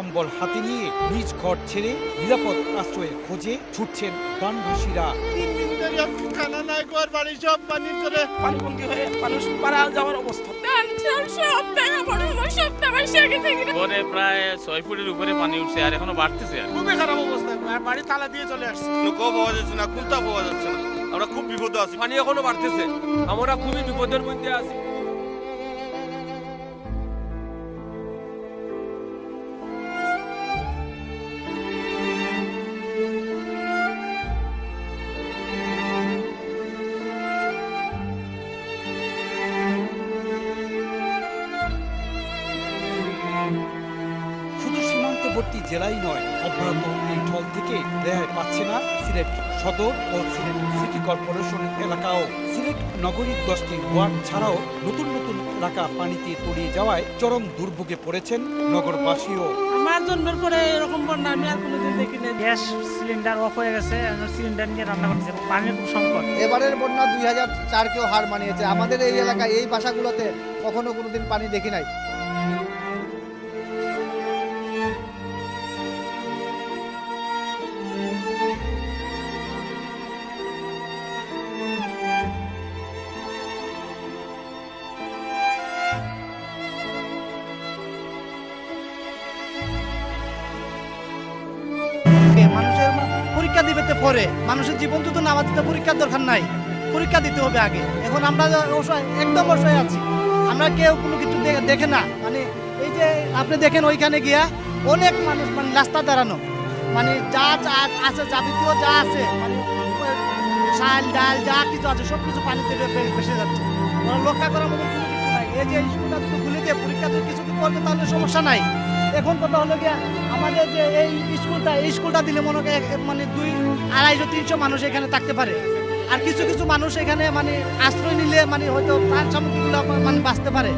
কম্বল হাতে নিয়ে নিজ ঘর ছেড়ে নিরাপদ আশ্রয়ের খোঁজে ছুটছেন প্রাণভাসীরা। 3 দিন ধরে খানা নাই, ঘর বাড়ি সব পানির তলে পানিবন্দী হয়ে মানুষ মারা যাওয়ার অবস্থা। ঘরে প্রায় 6 ফুটের উপরে পানি উঠছে আর এখনো বাড়তেছে। খুবই খারাপ অবস্থা, বাড়ি তালা দিয়ে চলে আসছে। নৌকাও পাওয়া যাচ্ছে না, কুলতা পাওয়া যাচ্ছে না, আমরা খুব বিপদে আছি। পানি এখনো বাড়তেছে, আমরা খুবই বিপদের মধ্যে আছি। শুধু সীমান্তবর্তী জেলাই নয়, অব্যাহত এই ঢল থেকে রেহাই পাচ্ছে না সিলেট সদর ও সিলেট সিটি কর্পোরেশন এলাকাও। সিলেট নগরীর 10টি ওয়ার্ড ছাড়াও নতুন নতুন এলাকা পানিতে তলিয়ে যাওয়ায় চরম দুর্ভোগে পড়েছেন নগরবাসীও। আমার জন্মের পরে এরকম বন্যা আমি আর কোনোদিন দেখিনি। গ্যাস সিলিন্ডার অফ হয়ে গেছে, সিলিন্ডার নিয়ে রান্না করছে, পানির খুব সংকট। এবারের বন্যা 2004কেও হার মানিয়েছে। আমাদের এই এলাকায় এই বাসাগুলোতে কখনো কোনোদিন পানি দেখি নাই। মানুষের পরীক্ষা দিবে পরে, মানুষের জীবন তো নামাজ দিতে পরীক্ষার দরকার নাই, পরীক্ষা দিতে হবে আগে। এখন আমরা একদম অসহায় আছি, আমরা কেউ কোনো কিছু দেখে না। মানে এই যে আপনি দেখেন ওইখানে গিয়া অনেক মানুষ মানে রাস্তা দাঁড়ানো, মানে যা আছে যাবতীয় যা আছে, মানে চাল ডাল যা কিছু আছে সব কিছু পানিতে ভেসে যাচ্ছে। ওরা রক্ষা করার মতো কোনো কিছু নাই। এই যে স্কুলটা যদি খুলে দিয়ে পরীক্ষা যদি কিছু করবে তাহলে সমস্যা নাই। এখন কথা হলো গিয়া আমাদের যে এই স্কুলটা দিলে মনে হয় মানে 200-250-300 মানুষ এখানে থাকতে পারে। আর কিছু কিছু মানুষ এখানে মানে আশ্রয় নিলে মানে হয়তো প্রাণ সামগ্রীগুলো মানে বাঁচতে পারে।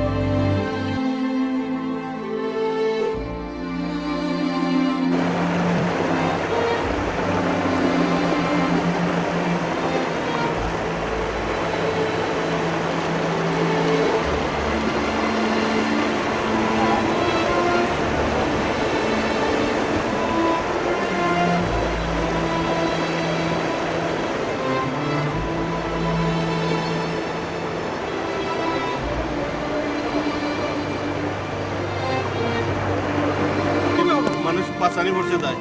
মানুষ পাচানি পড়ছে যায়,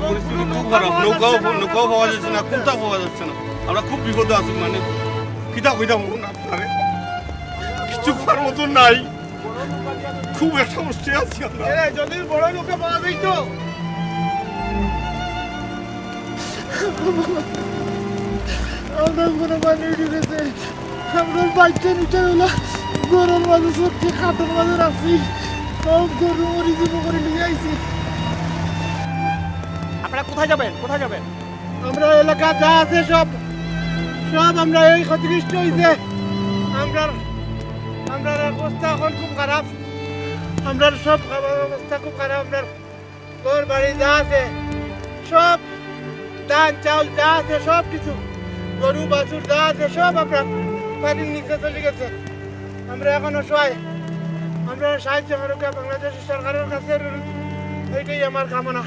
পরিস্থিতি খুব খারাপ। নৌকাও পাওয়া যাচ্ছে না, কুলতা পাওয়া যাচ্ছে না, আমরা খুব বিপদে আছি। মানে কিতা কইতাম আপনারে, কিছু করার মতন নাই, খুব একটা অবস্থায় আছি আমরা। যদি বড় নৌকা পাওয়া যাইতো। আমরা কোনো পানি ঢুকেছে, আমরা বাচ্চা নিতে হলো গরুর মাঝে সত্যি খাটের মাঝে রাখছি, সব গরু মরি জীব করে নিয়ে আইছি। আপনারা কোথায় যাবেন, কোথায় যাবেন? আমরা এলাকা যা আছে সব আমরা এই ক্ষতিগ্রস্ত হয়েছে। আমরা অবস্থা এখন খুব খারাপ, আমরা সব খাবার অবস্থা খুব খারাপ। আমরা ঘর বাড়ি যা আছে সব, ধান চাউল যা আছে সব কিছু, গরু বাছুর যা আছে সব আমরা পানির নিচে চলে গেছে। আমরা এখন অসহায়, আমরা সাহায্য করুক বাংলাদেশ সরকারের কাছে, এইটাই আমার কামনা।